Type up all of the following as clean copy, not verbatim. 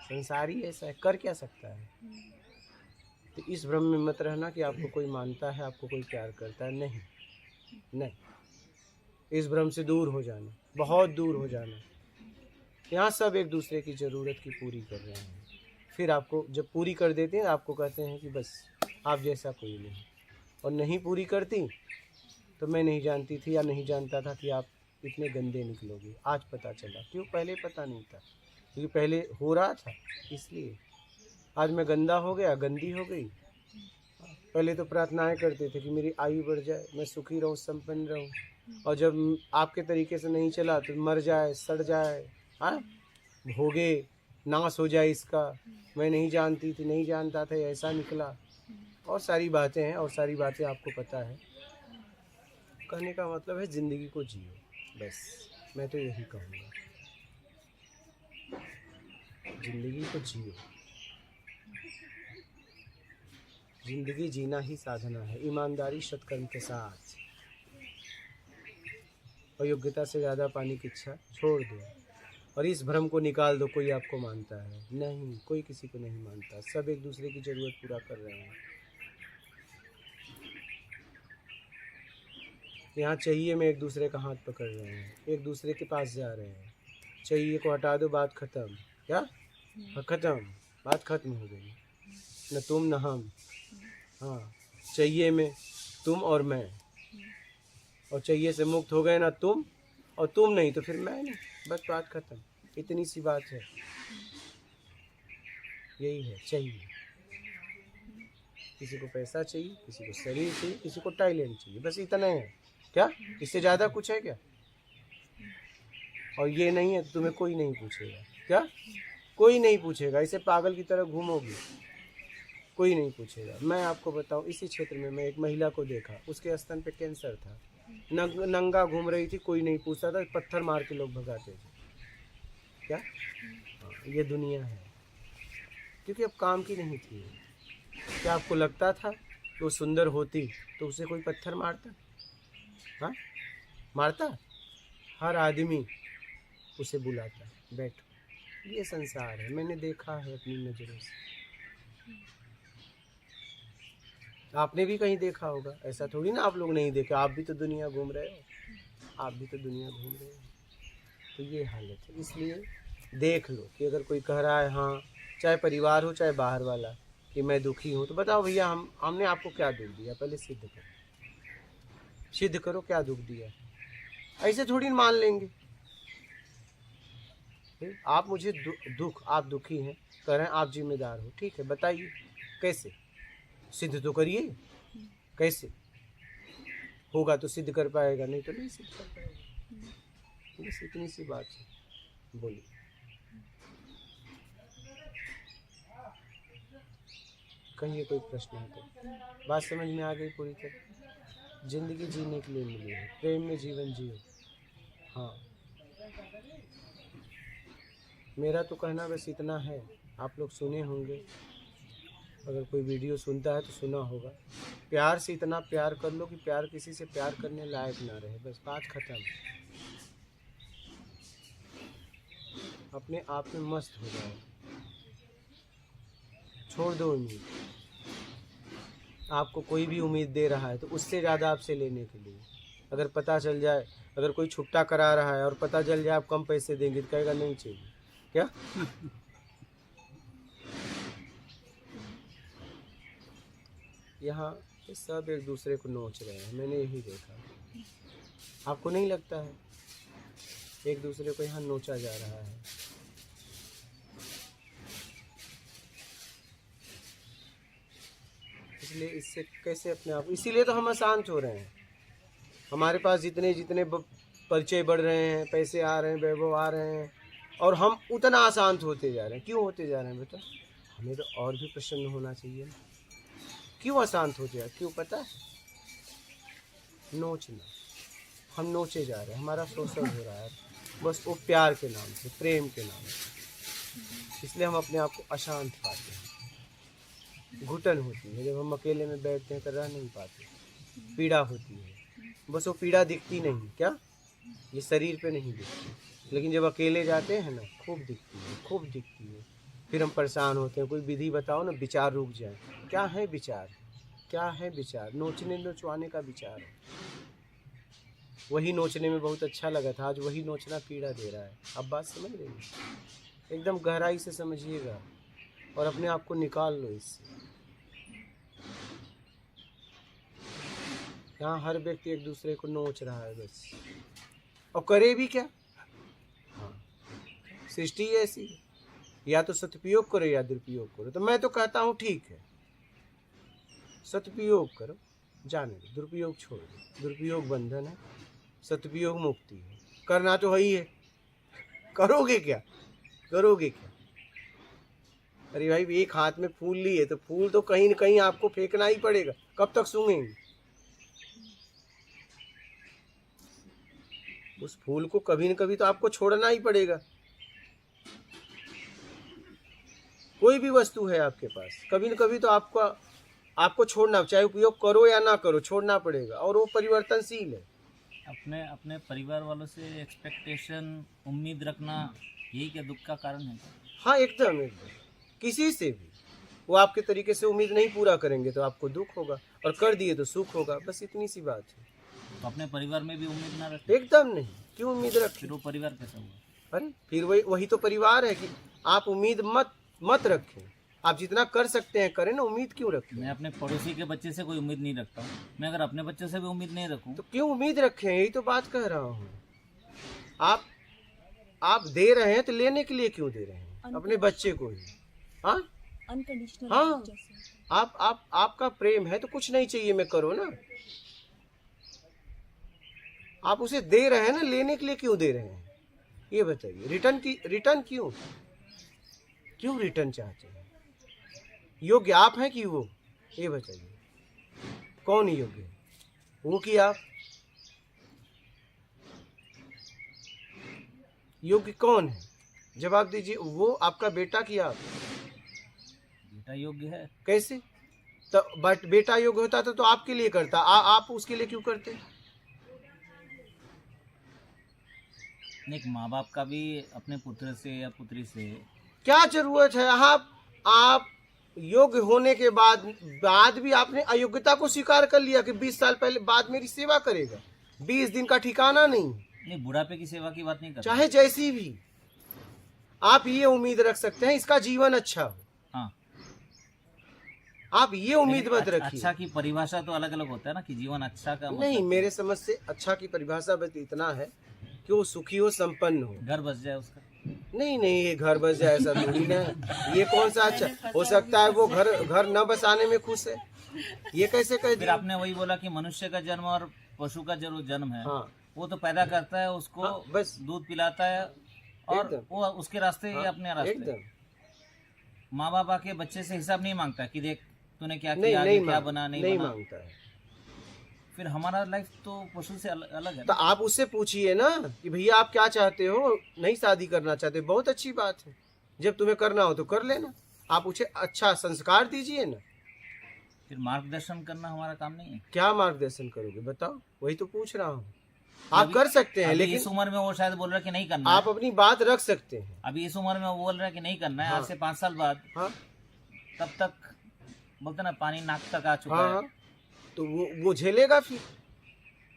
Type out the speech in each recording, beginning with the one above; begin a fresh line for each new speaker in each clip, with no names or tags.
संसारी ऐसा है, कर क्या सकता है। तो इस भ्रम में मत रहना कि आपको कोई मानता है, आपको कोई प्यार करता है। नहीं नहीं, इस भ्रम से दूर हो जाना, बहुत दूर हो जाना। यहाँ सब एक दूसरे की ज़रूरत की पूरी कर रहे हैं। फिर आपको जब पूरी कर देते हैं, आपको कहते हैं कि बस आप जैसा कोई नहीं। और नहीं पूरी करती तो मैं नहीं जानती थी या नहीं जानता था कि आप इतने गंदे निकलोगे। आज पता चला। क्यों? पहले पता नहीं था, क्योंकि पहले हो रहा था, इसलिए आज मैं गंदा हो गया, गंदी हो गई। पहले तो प्रार्थनाएं करते थे कि मेरी आयु बढ़ जाए, मैं सुखी रहूं, संपन्न रहूं, और जब आपके तरीके से नहीं चला तो मर जाए, सड़ जाए, हाँ, भोगे, नाश हो जाए इसका। मैं नहीं जानती थी, नहीं जानता था, ऐसा निकला। और सारी बातें हैं, और सारी बातें आपको पता है। कहने का मतलब है ज़िंदगी को जियो, बस मैं तो यही कहूँगा, ज़िंदगी को जियो। ज़िंदगी जीना ही साधना है, ईमानदारी सत्कर्म के साथ। और योग्यता से ज़्यादा पाने की इच्छा छोड़ दो, और इस भ्रम को निकाल दो। कोई आपको मानता है नहीं, कोई किसी को नहीं मानता। सब एक दूसरे की ज़रूरत पूरा कर रहे हैं। यहाँ चाहिए में एक दूसरे का हाथ पकड़ रहे हैं, एक दूसरे के पास जा रहे हैं। चाहिए को हटा दो, बात ख़त्म। क्या? ख़त्म, बात ख़त्म हो गई। न तुम न हम, हाँ, चाहिए में तुम और मैं, और चाहिए से मुक्त हो गए। ना तुम और तुम नहीं तो फिर मैं नहीं, बस बात ख़त्म। इतनी सी बात है, यही है। चाहिए, किसी को पैसा चाहिए, किसी को शरीर चाहिए, किसी को टैलेंट चाहिए, बस इतना है। क्या? इससे ज़्यादा कुछ है क्या? और ये नहीं है तो तुम्हें कोई नहीं पूछेगा। क्या? कोई नहीं पूछेगा। इसे पागल की तरह घूमोगी, कोई नहीं पूछेगा। मैं आपको बताऊं, इसी क्षेत्र में मैं एक महिला को देखा, उसके स्तन पे कैंसर था, नंगा घूम रही थी, कोई नहीं पूछता था, पत्थर मार के लोग भगाते थे। क्या? ये दुनिया है, क्योंकि अब काम की नहीं थी। क्या आपको लगता था कि वो सुंदर होती तो उसे कोई पत्थर मारता? हाँ, मारता? हर आदमी उसे बुलाता, बैठो। ये संसार है, मैंने देखा है अपनी नज़रों से। आपने भी कहीं देखा होगा, ऐसा थोड़ी ना आप लोग नहीं देखे। आप भी तो दुनिया घूम रहे हो, आप भी तो दुनिया घूम रहे हो। तो ये हालत है। इसलिए देख लो कि अगर कोई कह रहा है, हाँ, चाहे परिवार हो चाहे बाहर वाला, कि मैं दुखी हूँ, तो बताओ भैया, हमने आपको क्या दुख दिया? पहले सिद्ध करो, सिद्ध करो क्या दुख दिया। ऐसे थोड़ी मान लेंगे। आप मुझे दुख, आप दुखी हैं, कह रहे हैं आप जिम्मेदार हो, ठीक है, बताइए कैसे? सिद्ध तो करिए, कैसे होगा तो सिद्ध कर पाएगा, नहीं तो नहीं सिद्ध कर पाएगा। बस इतनी सी बात है। बोलिए। कहिए, कोई प्रश्न है तो। बात समझ में आ गई पूरी तरह? जिंदगी जीने के लिए मिली है, प्रेम में जीवन जियो। हाँ, मेरा तो कहना बस इतना है। आप लोग सुने होंगे, अगर कोई वीडियो सुनता है तो सुना होगा, प्यार से इतना प्यार कर लो कि प्यार किसी से प्यार करने लायक ना रहे, बस बात खत्म। अपने आप में मस्त हो जाओ, छोड़ दो उम्मीद। आपको कोई भी उम्मीद दे रहा है तो उससे ज़्यादा आपसे लेने के लिए, अगर पता चल जाए, अगर कोई छुट्टा करा रहा है और पता चल जाए आप कम पैसे देंगे तो कहेगा नहीं चाहिए। क्या? यहाँ सब एक दूसरे को नोच रहे हैं, मैंने यही देखा। आपको नहीं लगता है एक दूसरे को यहाँ नोचा जा रहा है? इसलिए इससे कैसे अपने आप, इसीलिए तो हम अशांत हो रहे हैं। हमारे पास जितने जितने परिचय बढ़ रहे हैं, पैसे आ रहे हैं, वैभव आ रहे हैं, और हम उतना अशांत होते जा रहे हैं। क्यों होते जा रहे हैं बेटा? हमें तो और भी प्रसन्न होना चाहिए ना। क्यों अशांत होते हैं? क्यों पता है? नोचना, हम नोचे जा रहे हैं, हमारा शोषण हो रहा है, बस वो प्यार के नाम से, प्रेम के नाम से। इसलिए हम अपने आप को अशांत पाते हैं, घुटन होती है। जब हम अकेले में बैठते हैं तो रह नहीं पाते, पीड़ा होती है। बस वो पीड़ा दिखती नहीं, क्या? ये शरीर पे नहीं दिखती, लेकिन जब अकेले जाते हैं ना, खूब दिखती है, खूब दिखती है। फिर हम परेशान होते हैं, कोई विधि बताओ ना, विचार रुक जाए। क्या है विचार? क्या है विचार? नोचने नोचवाने का विचार है। वही नोचने में बहुत अच्छा लगा था, आज वही नोचना पीड़ा दे रहा है। अब बात समझ रहे हैं? एकदम गहराई से समझिएगा और अपने आप को निकाल लो इससे। यहाँ हर व्यक्ति एक दूसरे को नोच रहा है बस, और करे भी क्या? हाँ, सृष्टि ऐसी है, या तो सदुपयोग करो या दुरुपयोग करो। तो मैं तो कहता हूँ ठीक है, सदुपयोग करो, जाने दो, दुरुपयोग छोड़ दो। दुरुपयोग बंधन है, सदुपयोग मुक्ति है। करना तो है ही है, करोगे क्या? करोगे क्या? अरे भाई, एक हाथ में फूल लिए तो फूल तो कहीं न कहीं आपको फेंकना ही पड़ेगा। कब तक सूंघेंगे? उस फूल को कभी न कभी तो आपको छोड़ना ही पड़ेगा। कोई भी वस्तु है आपके पास, कभी न कभी तो आपको छोड़ना, चाहे उपयोग करो या ना करो, छोड़ना पड़ेगा, और वो परिवर्तनशील है।
अपने अपने परिवार वालों से एक्सपेक्टेशन, उम्मीद रखना, यही क्या दुख का कारण है?
हाँ, एकदम एकदम। किसी से भी वो आपके तरीके से उम्मीद नहीं पूरा करेंगे तो आपको दुख होगा, और कर दिए तो सुख होगा। बस इतनी सी बात है।
तो अपने परिवार में भी उम्मीद ना रखें।
एकदम नहीं, क्यों उम्मीद रखें?
फिर वो परिवार कैसा हुआ?
अरे फिर वही तो परिवार है कि आप उम्मीद मत रखें। आप जितना कर सकते हैं करें ना, उम्मीद क्यों रखें?
मैं अपने पड़ोसी के बच्चे से कोई उम्मीद नहीं रखता हूँ। मैं अगर अपने बच्चे से भी उम्मीद नहीं रखूँ
तो क्यों उम्मीद रखें? यही तो बात कह रहा हूँ। आप दे रहे हैं तो लेने के लिए क्यों दे रहे हैं? अपने बच्चे को ही। हाँ,
अनकंडीशनल
हाँ,
जैसे।
आपका प्रेम है तो कुछ नहीं चाहिए मैं करो ना। आप उसे दे रहे हैं ना, लेने के लिए क्यों दे रहे हैं? ये बताइए। रिटर्न क्यों रिटर्न चाहते हैं? योग्य आप हैं कि वो? ये बताइए, कौन योग्य है, वो कि आप? योग्य कौन है? जवाब दीजिए। वो आपका बेटा कि आप?
बेटा योग्य है।
कैसे? तो बट बेटा योग्य होता तो आपके लिए करता। आप उसके लिए क्यों करते?
एक माँ बाप का भी अपने पुत्र से या पुत्री से
क्या जरूरत है? आप योग्य होने के बाद भी आपने अयोग्यता को स्वीकार कर लिया कि 20 साल पहले बाद मेरी सेवा करेगा। 20 दिन का ठिकाना नहीं।
बुढ़ापे की सेवा की बात नहीं कर
चाहे जैसी भी आप ये उम्मीद रख सकते हैं इसका जीवन अच्छा हो।
हाँ,
आप ये उम्मीद मत रखिए।
अच्छा की परिभाषा तो अलग अलग होता है ना, कि जीवन अच्छा का मतलब
नहीं, मेरे समझ से अच्छा की परिभाषा बस इतना है कि वो सुखी हो, संपन्न हो,
घर बस जाए उसका।
नहीं, ये घर बस जाए ऐसा थोड़ी ना। ये कौन सा अच्छा हो सकता है? वो घर न बसाने में खुश है, ये कैसे कह
फिर
दिया?
आपने वही बोला कि मनुष्य का जन्म और पशु का जो जन्म है,
हाँ,
वो तो पैदा करता है उसको,
हाँ, बस
दूध पिलाता है और
एकदम।
वो उसके रास्ते
हाँ,
अपने रास्ते।
एकदम।
माँ बाप आके बच्चे से हिसाब नहीं मांगता कि देख तूने क्या
नहीं,
किया,
नहीं
क्या बना नहीं बना।
मांगता है।
फिर हमारा लाइफ तो पशु से अलग है
तो
ना।
आप उससे पूछिए ना कि भैया आप क्या चाहते हो? नहीं शादी करना चाहते, बहुत अच्छी बात है। जब तुम्हें करना हो तो कर लेना। आप उसे अच्छा संस्कार दीजिए ना।
फिर मार्गदर्शन करना हमारा काम नहीं है।
क्या मार्गदर्शन करोगे बताओ? वही तो पूछ रहा हूँ। आप कर सकते हैं, लेकिन
इस उम्र में वो शायद बोल रहा है कि नहीं करना
आप अपनी बात रख सकते हैं।
अभी इस उम्र में वो बोल रहा है कि नहीं करना है।
हाँ।
आज से 5 साल बाद,
हाँ,
तब तक बोलते ना पानी नाक तक आ चुका
हाँ,
है।
तो वो झेलेगा फिर।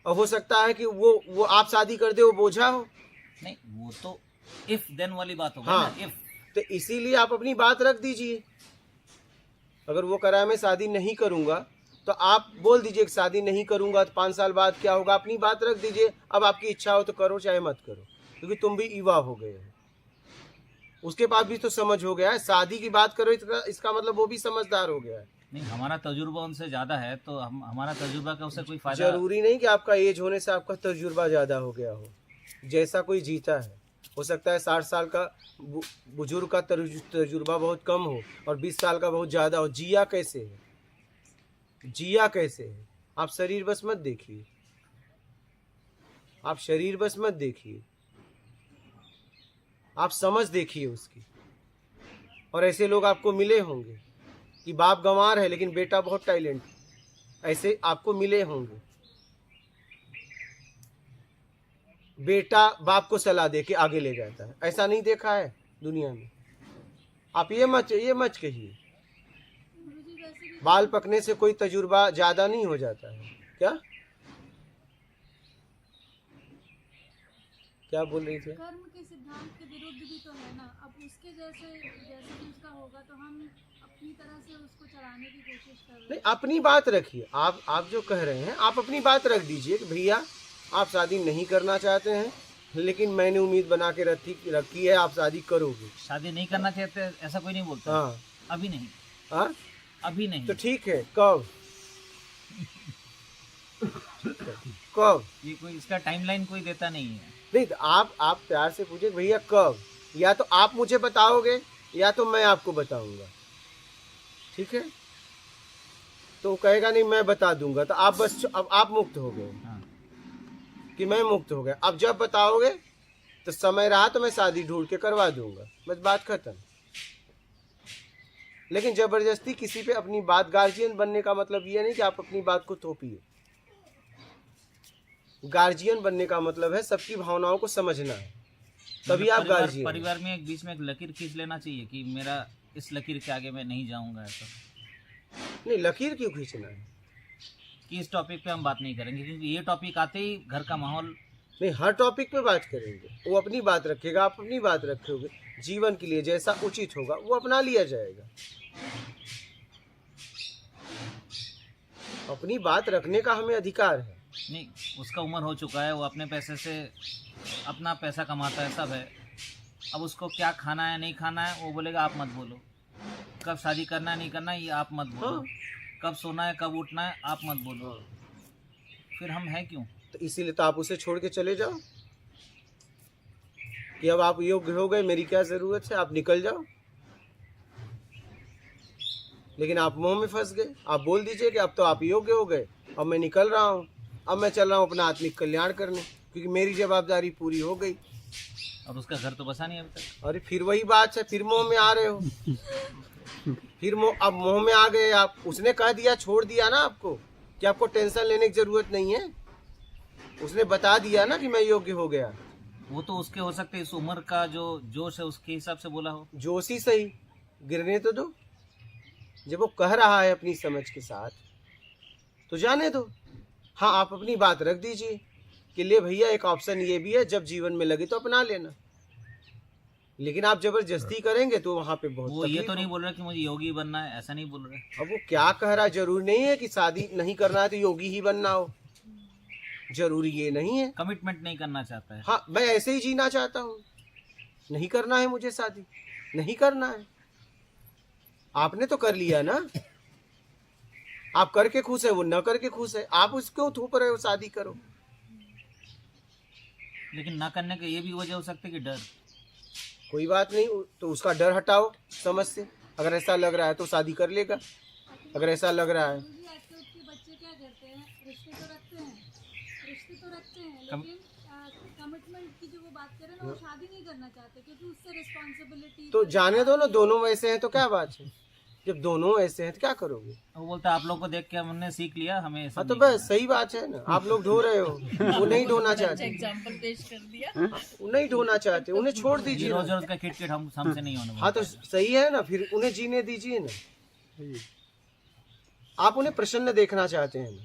और हो सकता है कि वो आप शादी कर दे, वो बोझा हो।
नहीं, वो तो इफ देन वाली बात होगी
हाँ,
ना। इफ
तो इसीलिए आप अपनी बात रख दीजिए। अगर वो करा मैं शादी नहीं करूंगा तो आप बोल दीजिए कि शादी नहीं करूंगा, तो 5 साल बाद क्या होगा? अपनी बात रख दीजिए। अब आपकी इच्छा हो तो करो, चाहे मत करो, क्योंकि तुम भी युवा हो गए हो। उसके बाद भी तो समझ हो गया है। शादी की बात करो इसका मतलब वो भी समझदार हो गया है।
नहीं, हमारा तजुर्बा उनसे ज्यादा है, तो हमारा तजुर्बा का उससे कोई फायदा।
जरूरी नहीं कि आपका एज होने से आपका तजुर्बा ज्यादा हो गया हो। जैसा कोई जीता है, हो सकता है 60 साल का बुजुर्ग का तजुर्बा बहुत कम हो और 20 साल का बहुत ज्यादा हो। जिया कैसे है? आप शरीर बस मत देखिए, आप शरीर बस मत देखिए, आप समझ देखिए उसकी। और ऐसे लोग आपको मिले होंगे कि बाप गंवार है लेकिन बेटा बहुत टैलेंट, ऐसे आपको मिले होंगे। बेटा बाप को सलाह दे के आगे ले जाता है, ऐसा नहीं देखा है दुनिया में? आप ये मत कहिए। बाल पकने से कोई तजुर्बा ज्यादा नहीं हो जाता है क्या? क्या बोल रही थी?
कर्म के सिद्धांत के विरुद्ध भी तो है ना। अब उसके जैसे जैसे भी उसका होगा तो हम अपनी तरह से उसको चलाने की कोशिश कर रहे
नहीं, अपनी बात रखिए। आप जो कह रहे हैं आप अपनी बात रख दीजिए कि भैया आप शादी नहीं करना चाहते हैं, लेकिन मैंने उम्मीद बना के रखी है आप शादी करोगे।
शादी नहीं करना चाहते ऐसा कोई नहीं बोलता।
हाँ
अभी नहीं,
हाँ,
अभी नहीं।
तो ठीक है, कब कब?
ये कोई इसका टाइमलाइन कोई देता नहीं है।
नहीं, तो आप प्यार से पूछे भैया कब, या तो आप मुझे बताओगे या तो मैं आपको बताऊंगा, ठीक है? तो वो कहेगा नहीं मैं बता दूंगा, तो आप बस अब आप मुक्त हो गए
हाँ।
कि मैं मुक्त हो गया। अब जब बताओगे तो समय रहा तो मैं शादी ढूंढ के करवा दूंगा, बस बात खत्म। लेकिन जबरदस्ती किसी पे अपनी बात, गार्जियन बनने का मतलब ये नहीं कि आप अपनी बात को थोपिए। गार्जियन बनने का मतलब है सबकी भावनाओं को समझना है, तभी आप गार्जियन।
परिवार में एक बीच में एक लकीर खींच लेना चाहिए कि मेरा इस लकीर के आगे मैं नहीं जाऊंगा। ऐसा
नहीं, लकीर क्यों खींचना है?
कि इस टॉपिक पे हम बात नहीं करेंगे, क्योंकि ये टॉपिक आते ही घर का माहौल।
नहीं, हर टॉपिक पे बात करेंगे। वो अपनी बात रखेगा, आप अपनी बात रखोगे। जीवन के लिए जैसा उचित होगा वो अपना लिया जाएगा। अपनी बात रखने का हमें अधिकार है।
नहीं, उसका उम्र हो चुका है, वो अपने पैसे से अपना पैसा कमाता है, सब है। अब उसको क्या खाना है नहीं खाना है वो बोलेगा आप मत बोलो। कब शादी करना है नहीं करना है ये आप मत बोलो।
हाँ।
कब सोना है कब उठना है आप मत बोलो। फिर हम हैं क्यों?
तो इसीलिए तो आप उसे छोड़ के चले जाओ कि अब आप योग्य हो गए, मेरी क्या जरूरत है, आप निकल जाओ। लेकिन आप मोह में फंस गए। आप बोल दीजिए कि अब तो आप योग्य हो गए, अब मैं निकल रहा हूँ, अब मैं चल रहा हूँ अपना आत्मिक कल्याण करने, क्योंकि मेरी जवाबदारी पूरी हो गई।
और उसका घर तो बसा नहीं अभी तक।
अरे फिर वही बात है, फिर मोह में आ रहे हो। फिर अब मोह में आ गए आप। उसने कह दिया, छोड़ दिया ना आपको कि आपको टेंशन लेने की जरूरत नहीं है। उसने बता दिया ना कि मैं योग्य हो गया।
वो तो उसके हो सकते इस उम्र का जो जोश है उसके हिसाब से बोला हो।
जोशी सही, गिरने तो दो। जब वो कह रहा है अपनी समझ के साथ तो जाने दो। हाँ, आप अपनी बात रख दीजिए कि ले भैया एक ऑप्शन ये भी है, जब जीवन में लगे तो अपना लेना। लेकिन आप जबरदस्ती करेंगे तो वहाँ पे बहुत
वो ये
तकलीफ
तो नहीं
हो।
बोल रहा कि मुझे योगी बनना है, ऐसा नहीं बोल रहे।
अब वो क्या कह रहा है, जरूरी नहीं है कि शादी नहीं करना है तो योगी ही बनना हो, जरूरी ये नहीं है।
कमिटमेंट नहीं करना चाहता है।
हाँ, मैं ऐसे ही जीना चाहता हूँ, नहीं करना है मुझे शादी, नहीं करना है। आपने तो कर लिया ना, आप करके खुश है, वो न करके खुश है, आप उसको थोप रहे हो शादी करो।
लेकिन ना करने का ये भी वजह हो सकती है कि डर।
कोई बात नहीं, तो उसका डर हटाओ समझ से। अगर ऐसा लग रहा है तो शादी कर लेगा, अगर ऐसा लग रहा है।
गुरुजी, आजकल के बच्चे क्या करते हैं, रिश्ते तो रखते हैं,
कम-
लेकिन कमिटमेंट की जो वो बात कर रहे हैं ना, वो शादी नहीं करना चाहते क्योंकि उससे रिस्पॉन्सिबिलिटी।
तो जाने दो ना, दोनों वैसे हैं तो क्या बात है। जब दोनों ऐसे हैं तो क्या करोगे।
वो बोलता है आप लोग को देख के हमने सीख लिया, हमें ऐसा
हाँ, तो
नहीं
बस
करना।
सही बात है ना। आप लोग ढो रहे हो, वो नहीं ढोना चाहते,
एग्जाम्पल पेश कर दिया।
वो नहीं ढोना चाहते, उन्हें छोड़
ये
दीजिए
रोज
ना।
रोज का किटकिट हमसे नहीं होने
हाँ, तो
वाला।
सही है ना, फिर उन्हें जीने दीजिए ना। आप उन्हें प्रसन्न देखना चाहते हैं ना,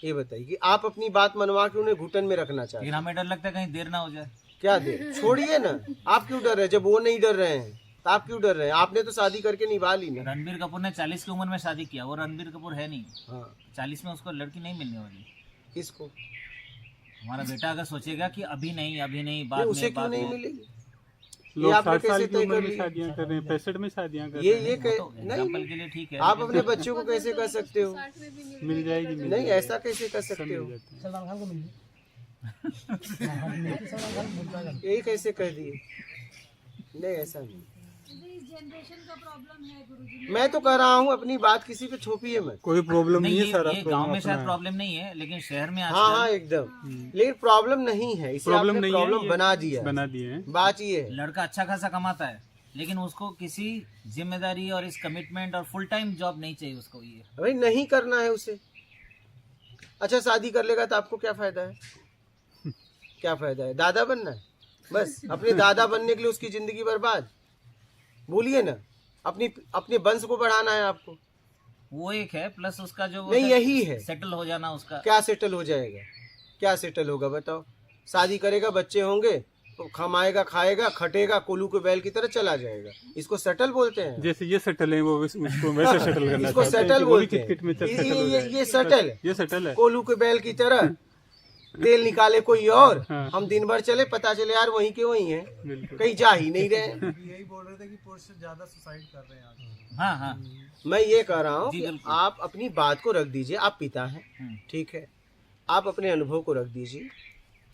ये बताइए कि आप अपनी बात मनवा के उन्हें घुटन में रखना चाहते
लेकिन
हैं।
हमें डर लगता है कहीं देर ना हो जाए।
क्या दे, छोड़िए ना। आप क्यों डर रहे हैं? जब वो नहीं डर रहे हैं तो आप क्यों डर रहे हैं? आपने तो शादी करके निभा ली ना।
रणबीर कपूर ने 40 की उम्र में शादी किया, वो रणबीर कपूर है नहीं।
हाँ,
40 में उसको लड़की नहीं मिलने वाली।
किसको?
हमारा बेटा अगर सोचेगा कि अभी नहीं बाद
नहीं, उसे
में
क्यों
बाद
नहीं
में,
मिलेगी? ये
लोग
आपने
60 साल
कैसे
की
तय
उम्र
कर
में
लिया?
शादियां कर रहे हैं, 65 में शादियां कर
ये
रहे हैं।
ये
वो तो
नहीं,
एग्जाम्पल के लिए ठीक है।
आप
लेकिन
अपने बच्चों को कैसे कर सकते हो?
मिल जाएगी, मिल
नहीं,
जाएगी।
ऐसा कैसे कर
सब
सकते
मिल
हो?
जाते हैं।
यही कैसे कह दिए? नहीं, ऐसा नहीं।
इस जनरेशन का प्रॉब्लम है गुरुजी।
मैं तो कह रहा हूँ अपनी बात किसी पे थोपिए मत।
कोई प्रॉब्लम
नहीं,
नहीं है, सारा
ये गांव में
प्रॉब्लम
शायद
अपना है।
प्रॉब्लम नहीं है, लेकिन शहर में
हाँ हाँ,
आजकल
एकदम। लेकिन प्रॉब्लम नहीं है, इसे
प्रॉब्लम
आपने
नहीं है,
प्रॉब्लम
ये
बना दिया।
बना दिए हैं।
बात ये है।
लड़का अच्छा खासा कमाता है, लेकिन उसको किसी जिम्मेदारी और इस कमिटमेंट और फुल टाइम जॉब नहीं चाहिए उसको। ये
भाई नहीं करना है उसे। अच्छा, शादी कर लेगा तो आपको क्या फायदा है? क्या फायदा है? दादा बनना है बस? अपने दादा बनने के लिए उसकी जिंदगी बर्बाद। बोलिए ना, अपनी अपने वंश को बढ़ाना है आपको।
वो एक है, प्लस उसका जो
नहीं, यही है।
सेटल हो जाना उसका।
क्या सेटल हो जाएगा? क्या सेटल होगा बताओ? शादी करेगा, बच्चे होंगे, तो कमाएगा, खाएगा, खटेगा, कोल्हू के बैल की तरह चला जाएगा। इसको सेटल बोलते हैं।
जैसे ये सेटल है, वो उसको वैसे सेटल करना
इसको
चाहते हैं
सेटल
कि वो भी
बोलते हैं।
किट में सेटल हो जाए।
ये सेटल है।
ये सेटल है।
कोल्हू के बैल की तरह तेल निकाले कोई और,
हाँ।
हम दिन भर चले, पता चले यार वहीं के वहीं हैं,
बिल्कुल।
कहीं जा ही नहीं रहे।
यही बोल रहे थे कि पुरुष ज्यादा सुसाइड कर रहे हैं आज।
हाँ हाँ।
मैं ये कह रहा हूँ
जी,
कि
बिल्कुल।
आप अपनी बात को रख दीजिए। आप पिता हैं, ठीक है, आप अपने अनुभव को रख दीजिए,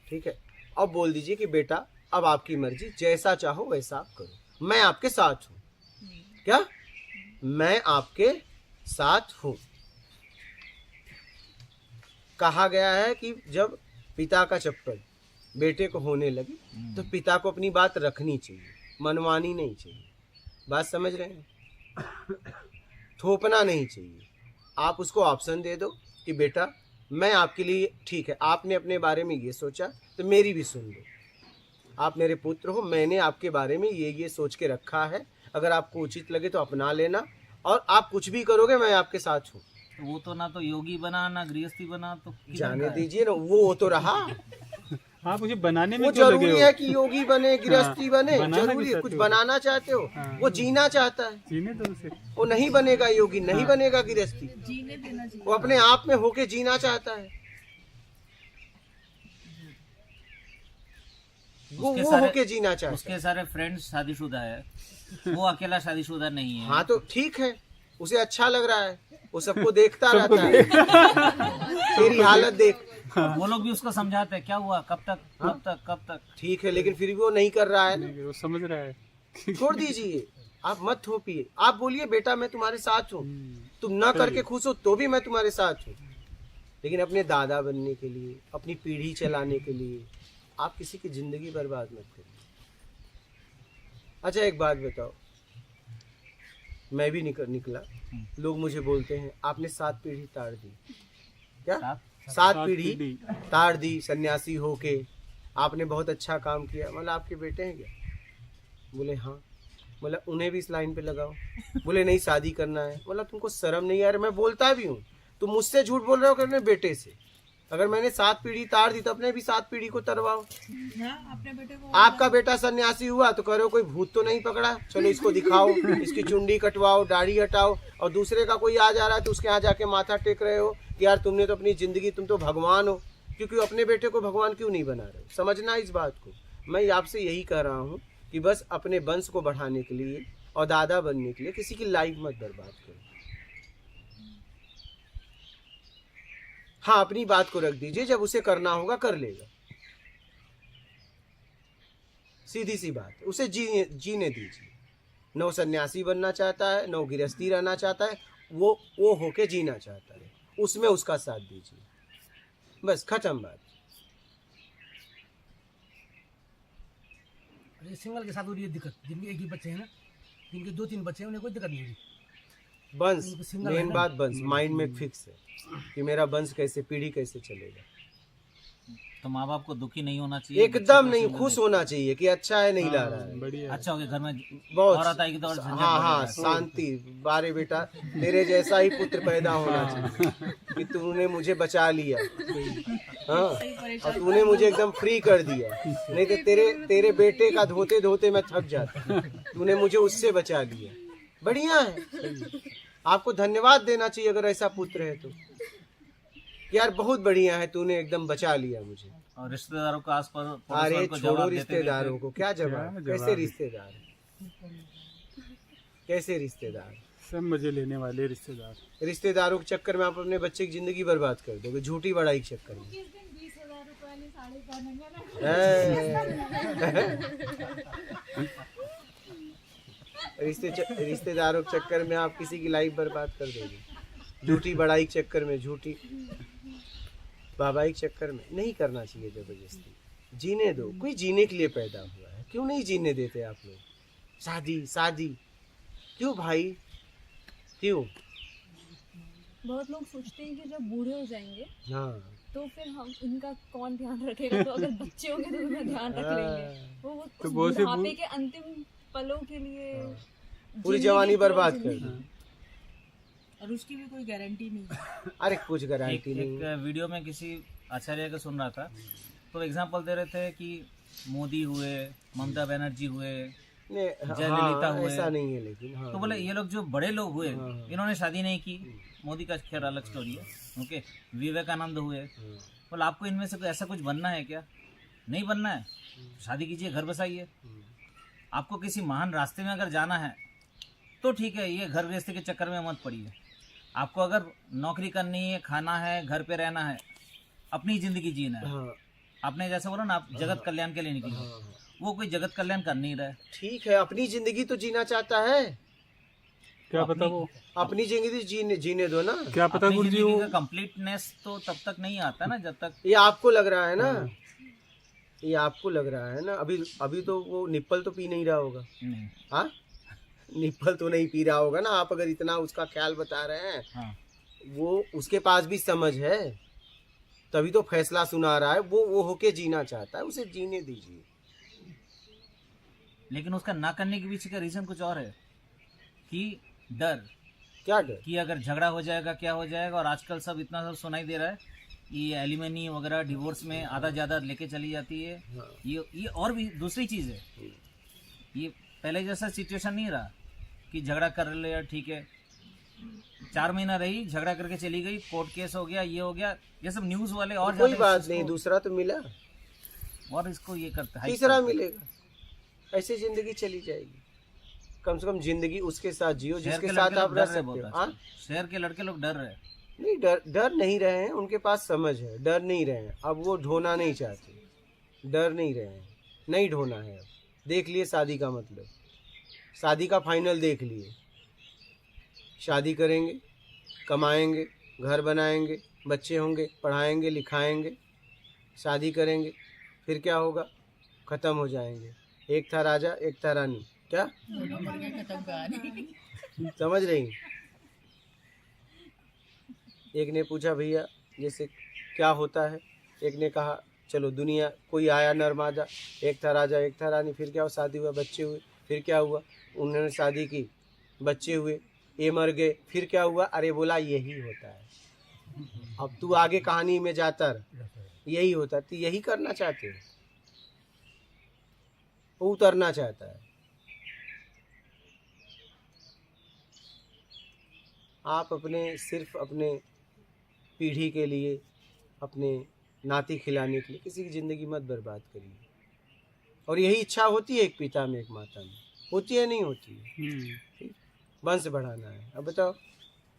ठीक है, और बोल दीजिए कि बेटा अब आपकी मर्जी, जैसा चाहो वैसा आप करो, मैं आपके साथ हूँ। क्या? मैं आपके साथ हूँ। कहा गया है कि जब पिता का चप्पल बेटे को होने लगे तो पिता को अपनी बात रखनी चाहिए, मनवानी नहीं चाहिए। बात समझ रहे हैं? थोपना नहीं चाहिए। आप उसको ऑप्शन दे दो कि बेटा मैं आपके लिए, ठीक है, आपने अपने बारे में ये सोचा तो मेरी भी सुन लो। आप मेरे पुत्र हो, मैंने आपके बारे में ये सोच के रखा है, अगर आपको उचित लगे तो अपना लेना, और आप कुछ भी करोगे मैं आपके साथ हूँ।
तो वो तो ना तो योगी बना ना गृहस्थी बना, तो किधर
जाने
का है?
दीजिए ना, वो तो रहा।
आप मुझे बनाने में
वो
क्यों लगे
जरूरी
हो?
है कि योगी बने, गृहस्थी
हाँ,
बने,
बनाना
जरूरी
भी
है।
चाहते
कुछ
हो।
बनाना चाहते हो,
हाँ।
वो जीना चाहता है,
जीने दो उसे।
वो नहीं बनेगा योगी, नहीं बनेगा गृहस्थी,
जीने देना चाहिए।
वो अपने आप में होके जीना चाहता है, वो
उसके
वो
सारे-
होके जीना चाहता है।
उसके सारे फ्रेंड्स शादीशुदा है, वो अकेला शादीशुदा नहीं है।
हाँ तो ठीक है, उसे अच्छा लग रहा है, वो सबको देखता रहता है। तेरी हालत देख,
वो लोग भी उसको समझाते हैं, क्या हुआ, कब तक कब तक कब तक।
ठीक है, लेकिन फिर भी वो नहीं कर रहा है ना।
वो समझ रहा है।
छोड़ दीजिए, आप मत थोपिए। आप बोलिए बेटा मैं तुम्हारे साथ हूँ, तुम ना करके खुश हो तो भी मैं तुम्हारे साथ हूँ, लेकिन अपने दादा बनने के लिए, अपनी पीढ़ी चलाने के लिए आप किसी की जिंदगी बर्बाद मत करिए। अच्छा एक बात बताओ, मैं भी निकला, लोग मुझे बोलते हैं आपने 7 पीढ़ी ताड़ दी। क्या? 7 पीढ़ी ताड़ दी, सन्यासी होके आपने बहुत अच्छा काम किया। मतलब आपके बेटे हैं क्या? बोले हाँ। बोला उन्हें भी इस लाइन पे लगाओ। बोले नहीं, शादी करना है। बोला तुमको शर्म नहीं आ रही? मैं बोलता भी हूँ, तुम मुझसे झूठ बोल रहे हो कि अपने बेटे से। अगर मैंने 7 पीढ़ी ताड़ दी तो अपने भी 7 पीढ़ी को तरवाओ।
अपने बेटे को
आपका बेटा सन्यासी हुआ तो कह रहे हो कोई भूत तो नहीं पकड़ा, चलो इसको दिखाओ, इसकी चुंडी कटवाओ, दाढ़ी हटाओ, और दूसरे का कोई आ जा रहा है तो उसके यहाँ जाके माथा टेक रहे हो कि यार तुमने तो अपनी जिंदगी, तुम तो भगवान हो। क्योंकि अपने बेटे को भगवान क्यों नहीं बना रहे हो? समझना इस बात को। मैं आपसे यही कह रहा हूँ कि बस अपने वंश को बढ़ाने के लिए और दादा बनने के लिए किसी की लाइफ मत बर्बाद करो। हाँ, अपनी बात को रख दीजिए, जब उसे करना होगा कर लेगा, सीधी सी बात है। उसे जीने दीजिए। न वो सन्यासी बनना चाहता है, न वो गृहस्थी रहना चाहता है, वो होके जीना चाहता है, उसमें उसका साथ दीजिए, बस खत्म बात।
सिंगल के साथ हो रही है दिक्कत, जिनके एक ही बच्चे हैं ना, जिनके 2-3 बच्चे हैं उन्हें कोई दिक्कत नहीं होगी।
वंश,
सिंगल
मेन
है ना।
बात वंश, माइंड में फिक्स है कि मेरा वंश कैसे, पीढ़ी कैसे चलेगा।
तो माँ बाप को दुखी नहीं होना चाहिए,
एकदम
बच्चे को
नहीं,
सिंगल
खुश होना चाहिए कि अच्छा है, नहीं ला रहा है।
बढ़िया।
अच्छा हो गया, घर में
बहुत
औरत आएगी तो और झंझट
हाँ हाँ,
बढ़ेगा।
शांति। बारे बेटा तेरे जैसा ही पुत्र पैदा होना चाहिए कि तूने मुझे बचा लिया, हाँ, और तूने मुझे एकदम फ्री कर दिया। नहीं तो तेरे बेटे का धोते धोते मैं थक जाता, तूने मुझे उससे बचा लिया। बढ़िया है, आपको धन्यवाद देना चाहिए अगर ऐसा पुत्र है तो, यार बहुत बढ़िया है, तूने एकदम बचा लिया मुझे।
और रिश्तेदारों को आस पास पड़ोस
अरे
वालों को
छोड़ो
जवाब देते
रिश्तेदारों
हुए
को, क्या जवाब,
क्या
कैसे
जवाब?
रिश्तेदार, कैसे रिश्तेदार?
सब मजे लेने वाले रिश्तेदार।
रिश्तेदारों के चक्कर में आप अपने बच्चे की जिंदगी बर्बाद कर दोगे, झूठी बड़ाई के चक्कर में।
किस दिन 20,000 रुपए वाली साड़ी पहनेंगे ना।
रिश्तेदारों के चक्कर में आप किसी की लाइफ बर्बाद कर दोगे, झूठी बड़ाई के चक्कर में, झूठी बाबाई के चक्कर में। नहीं करना चाहिए जबरदस्ती, जीने दो। कोई जीने के लिए पैदा हुआ है, क्यों नहीं जीने देते आप लोग? शादी क्यों भाई, क्यों?
बहुत लोग सोचते हैं कि जब बूढ़े हो जाएंगे
हाँ,
तो फिर हम इनका कौन ध्यान रखेगा, तो अगर बच्चे होंगे तो उनका ध्यान रख लेंगे। वो
तो
उस
बहुत से
बुढ़ापे के अंतिम पलों के लिए
पूरी
जिंदगी
जवानी
तो
बर्बाद कर
जिंदगी।
दी।
और उसकी भी कोई गारंटी नहीं है।
अरे कुछ
एक
गारंटी नहीं।
एक वीडियो में किसी आचार्य का सुन रहा था, तो एग्जांपल दे रहे थे कि मोदी हुए, ममता बनर्जी हुए,
नहीं,
जयललिता
हाँ,
हुए।
ऐसा नहीं है लेकिन हाँ,
तो बोले ये लोग जो बड़े लोग हुए,
हाँ।
इन्होंने शादी नहीं की। मोदी का खैर अलग स्टोरी है, ओके। विवेकानंद हुए, बोले आपको इनमें से कोई ऐसा कुछ बनना है क्या? नहीं बनना है, शादी कीजिए, घर बसाइए। आपको किसी महान रास्ते में अगर जाना है तो ठीक है, ये घर गृहस्थी के चक्कर में मत पड़िए। आपको अगर नौकरी करनी है, खाना है, घर पे रहना है, अपनी जिंदगी जीना है।
हाँ,
आपने जैसे बोला ना, आप जगत कल्याण के लिए निकले,
हाँ।
वो कोई जगत कल्याण कर नहीं रहा है।
ठीक है, अपनी जिंदगी तो जीना चाहता है,
क्या पता वो
अपनी जिंदगी जीने दो ना।
क्या पता
अपनी
गुरु जी
जिंदगी
वो
का कंप्लीटनेस तो तब तक नहीं आता ना जब तक।
ये आपको लग रहा है ना, ये आपको लग रहा है ना। अभी अभी तो वो निप्पल तो पी नहीं रहा होगा।
नहीं,
हाँ, निप्पल तो नहीं पी रहा होगा ना। आप अगर इतना उसका ख्याल बता रहे हैं,
हाँ,
वो उसके पास भी समझ है, तभी तो फैसला सुना रहा है। वो होके जीना चाहता है, उसे जीने दीजिए।
लेकिन उसका ना करने के पीछे का रीजन कुछ और है कि डर,
क्या डर?
कि अगर झगड़ा हो जाएगा क्या हो जाएगा। और आजकल सब इतना सब सुनाई दे रहा है, ये एलिमनी वगैरह डिवोर्स में आधा ज़्यादा लेके चली जाती है।
हाँ।
ये और भी दूसरी चीज़ है, ये पहले जैसा सिचुएशन नहीं रहा कि झगड़ा कर लिया ठीक है, 4 महीना रही, झगड़ा करके चली गई, कोर्ट केस हो गया, ये हो गया, ये सब न्यूज़ वाले और
कोई
ज़्यादा
बात
इस
नहीं,
चीज़
दूसरा तो मिला,
को- और इसको ये करते हैं,
तीसरा मिलेगा। ऐसे जिंदगी चली जाएगी। कम से कम जिंदगी उसके साथ जियो
शहर
जिसके
के
साथ
लड़के
आप
लोग
रह
डर रहे
सकते
बहुत
हो। हाँ?
आजकल। शहर के लड़के लोग डर रहे।
नहीं, डर नहीं रहे हैं, उनके पास समझ है, डर नहीं रहे हैं। अब वो ढोना नहीं चाहते, डर नहीं रहे हैं, नहीं ढोना है। अब देख लिए शादी का मतलब, शादी का फाइनल देख लिए। शादी करेंगे, कमाएंगे, घर बनाएंगे, बच्चे होंगे, पढ़ाएंगे लिखाएंगे, शादी करेंगे, फिर क्या होगा? ख़त्म हो जाएंगे। एक था राजा, एक था रानी। क्या
खत्म कहानी।
समझ रही? एक ने पूछा भैया जैसे क्या होता है, एक ने कहा चलो दुनिया, कोई आया नरमादा, एक था राजा एक था रानी, फिर क्या हुआ? शादी हुआ, बच्चे हुए, फिर क्या हुआ? उन्होंने शादी की, बच्चे हुए, ये मर गए, फिर क्या हुआ? अरे बोला यही होता है। अब तू आगे कहानी में जाता रह, यही होता है। तो यही करना चाहते हो, वो उतरना चाहता है। आप अपने सिर्फ अपने पीढ़ी के लिए, अपने नाती खिलाने के लिए किसी की ज़िंदगी मत बर्बाद करिए। और यही इच्छा होती है एक पिता में, एक माता में, होती है नहीं होती है? वंश बढ़ाना है। अब बताओ,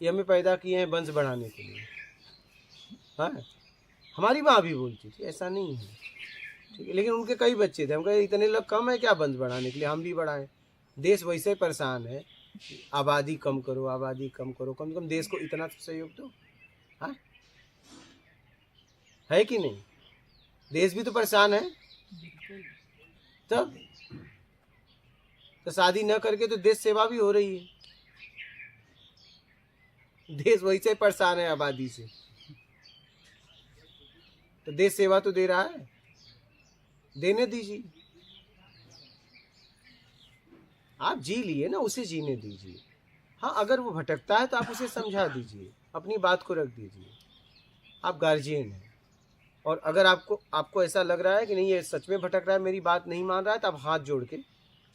ये हमें पैदा किए हैं वंश बढ़ाने के लिए। हाँ, हमारी माँ भी बोलती थी, ऐसा नहीं है, ठीक है। लेकिन उनके कई बच्चे थे, हम कहे इतने लोग कम है क्या वंश बढ़ाने के लिए, हम भी बढ़ाएं। देश वैसे परेशान है, आबादी कम करो, आबादी कम करो, कम से कम देश को इतना तो सहयोग दो। हाँ, है कि नहीं? देश भी तो परेशान है। तब तो शादी न करके तो देश सेवा भी हो रही है। देश वैसे परेशान है आबादी से, तो देश सेवा तो दे रहा है, देने दीजिए। आप जी लिए ना, उसे जीने दीजिए। हाँ, अगर वो भटकता है तो आप उसे समझा दीजिए, अपनी बात को रख दीजिए। आप गार्जियन हैं, और अगर आपको ऐसा लग रहा है कि नहीं ये सच में भटक रहा है, मेरी बात नहीं मान रहा है, तो आप हाथ जोड़ के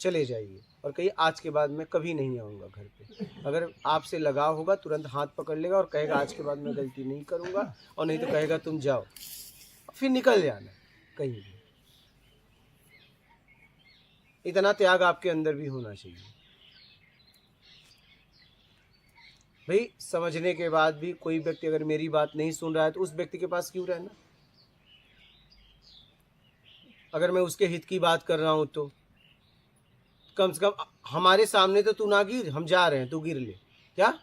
चले जाइए और कहिए आज के बाद मैं कभी नहीं आऊँगा घर पे। अगर आपसे लगाव होगा तुरंत हाथ पकड़ लेगा और कहेगा आज के बाद मैं गलती नहीं करूँगा, और नहीं तो कहेगा तुम जाओ, फिर निकल जाना कहीं भी। इतना त्याग आपके अंदर भी होना चाहिए भाई। समझने के बाद भी कोई व्यक्ति अगर मेरी बात नहीं सुन रहा है तो उस व्यक्ति के पास क्यों रहना? अगर मैं उसके हित की बात कर रहा हूं तो कम से कम हमारे सामने तो तू ना गिर, हम जा रहे हैं, तू गिर ले। क्या?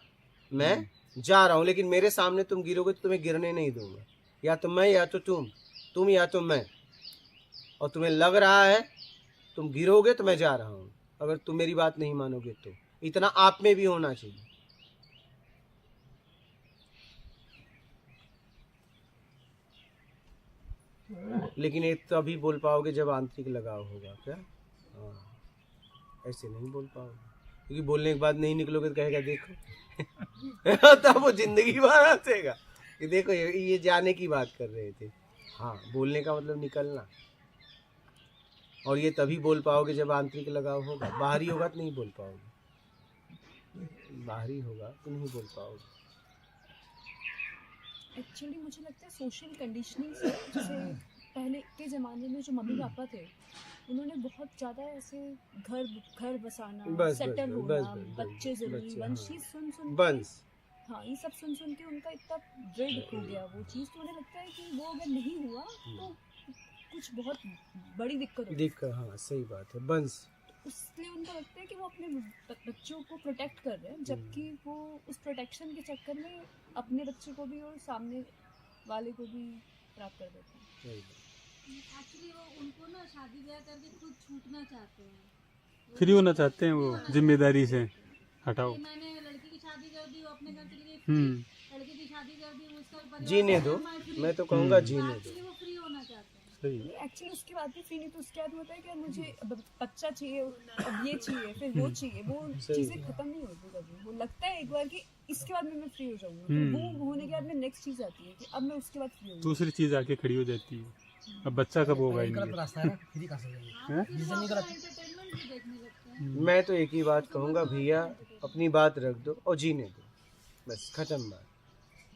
मैं जा रहा हूं, लेकिन मेरे सामने तुम गिरोगे तो तुम्हें गिरने नहीं दूंगा। या तो मैं या तो तुम या तो मैं। और तुम्हें लग रहा है तुम गिरोगे तो मैं जा रहा हूं, अगर तुम मेरी बात नहीं मानोगे तो। इतना आप में भी होना चाहिए। लेकिन ये तभी बोल पाओगे जब आंतरिक लगाव होगा। क्या? हाँ, ऐसे नहीं बोल पाओगे। क्योंकि बोलने के बाद नहीं निकलोगे तो कहेगा देखो तब वो जिंदगी भर हंसेगा कि देखो ये जाने की बात कर रहे थे। हाँ, बोलने का मतलब निकलना, और ये तभी बोल पाओगे जब आंतरिक लगाव होगा। बाहरी होगा तो नहीं बोल पाओगे, बाहरी होगा तो नहीं बोल पाओगे।
एक्चुअली मुझे लगता है सोशल कंडीशनिंग से, जैसे पहले के ज़माने में जो मम्मी पापा थे उन्होंने बहुत ज़्यादा ऐसे घर बसाना,
बस,
सेटल
बस,
होना,
बस, बस,
बच्चे जरूरी,
बच्चे,
वंशी
हाँ।
सुन
बंस
हाँ, ये सब सुन के उनका इतना दृढ़ हो गया वो चीज़, तो उन्हें लगता है कि वो अगर नहीं हुआ तो कुछ बहुत बड़ी दिक्कत होगी।
दिक्कत, हाँ सही बात है, बंस।
इसलिए उनको लगता है कि वो अपने बच्चों को प्रोटेक्ट कर रहे हैं, जबकि वो उस प्रोटेक्शन के चक्कर में अपने बच्चे को भी और सामने वाले को भी खराब कर देते हैं।
सही बात।
एक्चुअली वो उनको ना शादी ब्याह करके खुद छूटना चाहते हैं,
फ्री होना चाहते हैं वो जिम्मेदारी से, हटाओ।
कि मैंने लड़की की शादी कर दी, वो अपने घर चली गई,
हम्म,
लड़के की शादी कर दी, उसका परिवार
जीने दो, मैं तो कहूँगा जीने दो।
एक्चुअली वो फ्री होना चाहते हैं।
सही।
एक्चुअली उसके बाद भी फ्री नहीं, तो उसके बाद होता है कि मुझे अब बच्चा चाहिए, अब ये चाहिए, फिर वो चाहिए, वो चीज़ें खत्म नहीं होती कभी। वो लगता है एक बार कि इसके बाद मैं फ्री हो जाऊंगा, फिर वो होने के बाद में नेक्स्ट चीज़ आती है कि अब मैं उसके बाद फ्री हो
दूसरी चीज आके खड़ी हो जाती है, अब बच्चा कब होगा
ये गलत
इनके।
रास्ता है ना, फ्री कहाँ से हो जाएगी?
हैं?
जिससे नहीं गलत।
एंटरटेनमेंट भी देखने लगते हैं।
मैं तो एक ही बात कहूँगा, भैया अपनी बात रख दो और जीने दो, बस खत्म बात।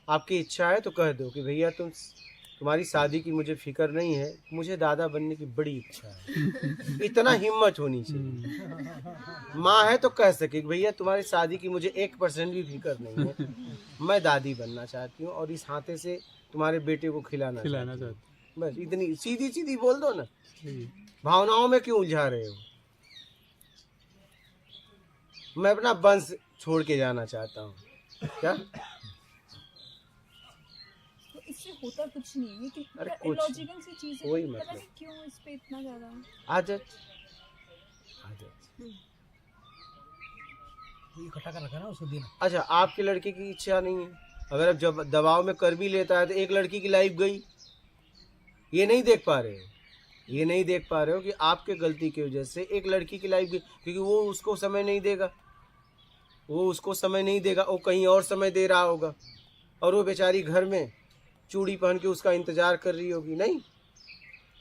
आपकी इच्छा है तो कह दो कि भैया तुम्हारी शादी की मुझे फिक्र नहीं है, मुझे दादा बनने की बड़ी इच्छा है। इतना हिम्मत होनी चाहिए। माँ है तो कह सके कि भैया तुम्हारी शादी की मुझे 1% भी फिक्र नहीं है, मैं दादी बनना चाहती हूँ और इस हाथे से तुम्हारे बेटे को खिलाना चाहती हूँ। बस इतनी सीधी सीधी बोल दो ना, भावनाओं में क्यों उलझा रहे हो। मैं अपना वंश छोड़ के जाना चाहता हूँ, क्या
तो इससे होता कुछ नहीं है कि
अरे कुछ
इलॉजिकल सी चीज़
वही
है, पता
मतलब।
नहीं क्यों इस पे इतना ज़्यादा
आदत
तो इकट्ठा कर रखा है ना उसको देना।
अच्छा, आपके लड़के की इच्छा नहीं है, अगर अब जब दबाव में कर भी लेता है तो एक लड़की की लाइफ गई। ये नहीं देख पा रहे हो, ये नहीं देख पा रहे हो कि आपके गलती की वजह से एक लड़की की लाइफ गई, क्योंकि वो उसको समय नहीं देगा, वो उसको समय नहीं देगा, वो कहीं और समय दे रहा होगा, और वो बेचारी घर में चूड़ी पहन के उसका इंतजार कर रही होगी। नहीं,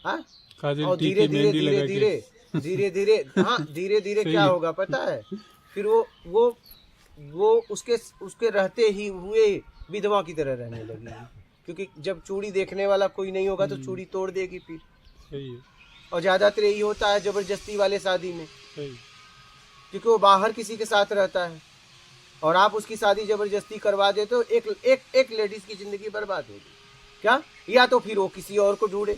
हाँ, और धीरे धीरे धीरे धीरे धीरे धीरे हाँ धीरे धीरे क्या होगा पता है, फिर वो उसके रहते ही हुए विधवा की तरह रहने लगेगी, क्योंकि जब चूड़ी देखने वाला कोई नहीं होगा तो चूड़ी तोड़ देगी फिर।
सही है,
और ज्यादातर यही होता है जबरदस्ती वाले शादी में,
सही।
क्योंकि वो बाहर किसी के साथ रहता है और आप उसकी शादी जबरदस्ती करवा देते तो एक लेडीज की जिंदगी बर्बाद होगी। क्या, या तो फिर वो किसी और को ढूंढे,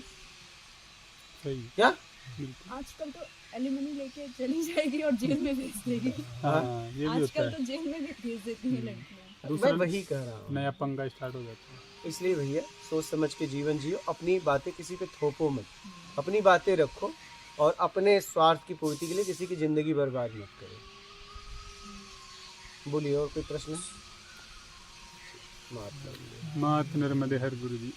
सही।
क्या
आजकल तो एलिमनी लेके चली जाएगी और जेल में भेज देगी।
हाँ, ये भी होता
आजकल
है,
तो जेल में भी भेज देती है लड़कियां।
मैं वही कह रहा हूँ।
नया पंगा स्टार्ट हो जाता है।
इसलिए भैया सोच समझ के जीवन जियो, अपनी बातें किसी पे थोपो मत, अपनी बातें रखो और अपने स्वार्थ की पूर्ति के लिए किसी की जिंदगी बर्बाद मत करो। बोलिए, और कोई प्रश्न? मात
मात नर्मदे हर गुरु जी।